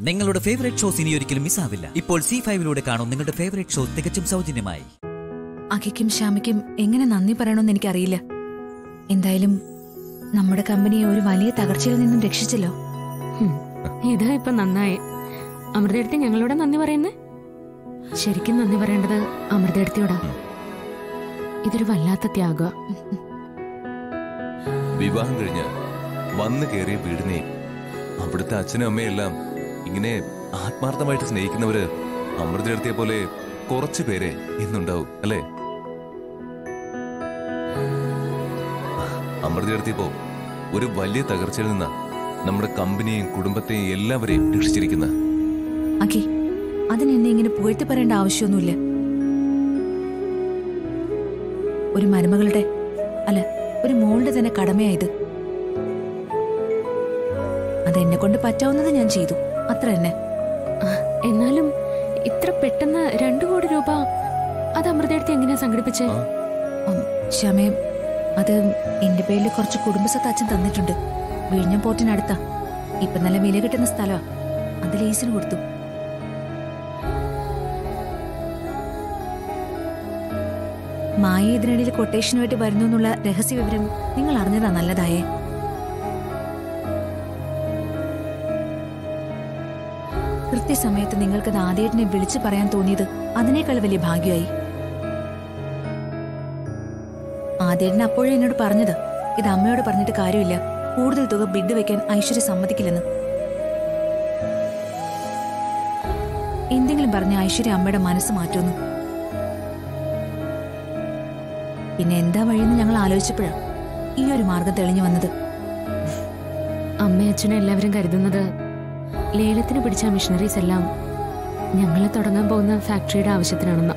നിങ്ങളുടെ favourite shows ഇനി ഒരിക്കലും മിസ്സാവില്ല. ഇപ്പോൾ C5 കാണും നിങ്ങളുടെ ഫേവറേറ്റ് ഷോ തികച്ചും സൗജന്യമായി. അഖിക്കും ശ്യാമയ്ക്കും എങ്ങനെ നന്ദി പറയണമെന്ന് എനിക്കറിയില്ല. എന്തായാലും നമ്മുടെ കമ്പനിയെ ഒരു വലിയ തകർച്ചയിൽ നിന്നും രക്ഷിച്ചല്ലോ. ഇതാ ഇപ്പൊ നന്നായി. അമൃതയെടുത്ത് ഞങ്ങളോട് നന്ദി പറയുന്നേ. ശരിക്കും നന്ദി പറയേണ്ടത് അമൃതയെടുത്തിയോടാ. ഇതൊരു വല്ലാത്ത ത്യാഗ. വിവാഹം കഴിഞ്ഞ് വന്നു കയറിയ വീടിനെയും അവിടുത്തെ അച്ഛനും അമ്മയെല്ലാം ഇങ്ങനെ ആത്മാർത്ഥമായിട്ട് സ്നേഹിക്കുന്നവര് അമൃതയെടുത്തിയെ പോലെ കുറച്ചു പേരെ ഇന്നുണ്ടാവും അല്ലേ? അമൃതയെടുത്തിയപ്പോ ഒരു വലിയ തകർച്ചയിൽ നിന്നാ നമ്മുടെ കമ്പനിയെയും കുടുംബത്തെയും എല്ലാവരെയും രക്ഷിച്ചിരിക്കുന്ന. അഖി, അതിനെന്നെ ഇങ്ങനെ പുകഴ്ത്തി പറയേണ്ട ആവശ്യമൊന്നുമില്ല. ഒരു മരുമകളുടെ അല്ല, ഒരു മോളുടെ തന്നെ കടമയായത്. അതെന്നെ കൊണ്ട് പറ്റാവുന്നത് ഞാൻ ചെയ്തു, അത്ര തന്നെ. എന്നാലും ഇത്ര പെട്ടെന്ന് 2 കോടി രൂപ അത് അമൃതയെടുത്ത് എങ്ങനെയാ സംഘടിപ്പിച്ചേ? ശ്യാമേ, അത് എന്റെ പേരിൽ കുറച്ച് കുടുംബസ്വത്ത് അച്ഛൻ തന്നിട്ടുണ്ട്. വിഴിഞ്ഞം പോർട്ടിനടുത്താ. ഇപ്പൊ നല്ല വില കിട്ടുന്ന സ്ഥലമാ. അത് ലീസിന് കൊടുത്തു. മായ ഇതിനിടയിൽ കൊട്ടേഷനുമായിട്ട് വരുന്നു എന്നുള്ള രഹസ്യ വിവരം നിങ്ങൾ അറിഞ്ഞതാ നല്ലതായേ. കൃത്യസമയത്ത് നിങ്ങൾക്കത് ആദ്യേട്ടനെ വിളിച്ചു പറയാൻ തോന്നിയത് അതിനേക്കാൾ വലിയ ഭാഗ്യമായി. ആദ്യേട്ടൻ അപ്പോഴേ എന്നോട് പറഞ്ഞത് ഇത് അമ്മയോട് പറഞ്ഞിട്ട് കാര്യമില്ല, കൂടുതൽ തുക ബിഡ് വെക്കാൻ ഐശ്വര്യ സമ്മതിക്കില്ലെന്ന്. എന്തെങ്കിലും പറഞ്ഞ ഐശ്വര്യ അമ്മയുടെ മനസ്സ് മാറ്റുന്നു. പിന്നെ എന്താ വഴിയെന്ന് ഞങ്ങൾ ആലോചിച്ചപ്പോഴാണ് ഈ ഒരു മാർഗം തെളിഞ്ഞു വന്നത്. അമ്മയച്ഛനും എല്ലാവരും കരുതുന്നത് ലേലത്തിന് പിടിച്ച മിഷനറീസ് എല്ലാം ഞങ്ങളെ തുടങ്ങാൻ പോകുന്ന ഫാക്ടറിയുടെ ആവശ്യത്തിനാണെന്ന്.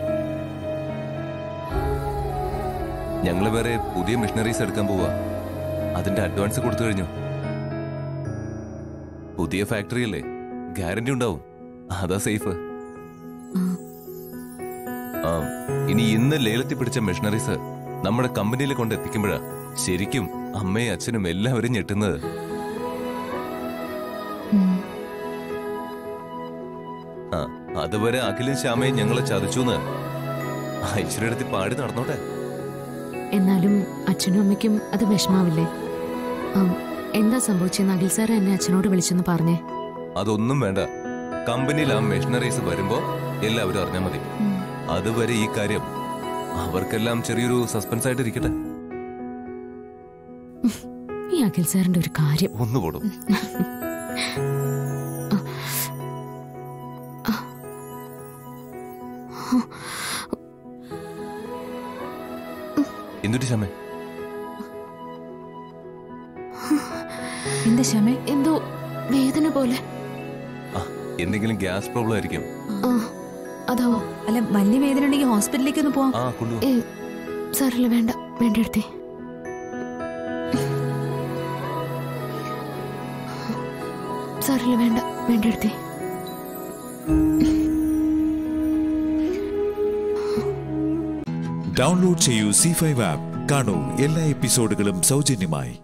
ഞങ്ങള് വേറെ പുതിയ മിഷനറീസ് എടുക്കാൻ പോവാ. അതിന്റെ അഡ്വാൻസ് കൊടുത്തു കഴിഞ്ഞു. പുതിയ ഫാക്ടറി അല്ലേ, ഗ്യാരണ്ടി ഉണ്ടാവും. അതാ സേഫ്. ഇനി ഇന്ന് ലേലത്തിൽ പിടിച്ച മിഷനറീസ് നമ്മുടെ കമ്പനിയിൽ കൊണ്ട് എത്തിക്കുമ്പോഴാ ശരിക്കും അമ്മയും അച്ഛനും എല്ലാവരും ഞെട്ടുന്നത്. അതുവരെ അഖിലും ശ്യാമയും ഞങ്ങളെ ചതിച്ചൂന്ന് ഐശ്വര്യടുത്ത് പാടി നടന്നോട്ടെ. എന്നാലും അച്ഛനും അമ്മയ്ക്കും അത് വിഷമാവില്ലേ? എന്താ സംഭവിച്ചെന്ന് അഖിൽ സാർ എന്നെ അച്ഛനോട് വിളിച്ചെന്ന് പറഞ്ഞേ. അതൊന്നും വേണ്ട. കമ്പനിയിൽ ആ മെഷീനറീസ് വരുമ്പോ എല്ലാവരും അറിഞ്ഞാൽ മതി. അതുവരെ ഈ കാര്യം അവർക്കെല്ലാം ചെറിയൊരു സസ്പെൻസ് ആയിട്ട് ഇരിക്കട്ടെ. ഈ അഖിൽ സാറിന്റെ ഒരു കാര്യം ഒന്ന് പോടും. എന്തുട്ടി ശ്യാമേ? എന്താ ശ്യാമേ? എന്തോ വേദന പോലെ. എന്തെങ്കിലും ഗ്യാസ് പ്രോബ്ലം ആയിരിക്കും. അതാവോ? അല്ല, വലിയ വേദന ഉണ്ടെങ്കിൽ ഹോസ്പിറ്റലിലേക്ക് ഒന്ന് പോവാം. സാറില്ല, വേണ്ട വേണ്ട എടുത്തേ. സാറില്ല, വേണ്ട വേണ്ട എടുത്തേ. ഡൗൺലോഡ് ചെയ്യൂ C5 ആപ്പ്. കാണൂ എല്ലാ എപ്പിസോഡുകളും സൗജന്യമായി.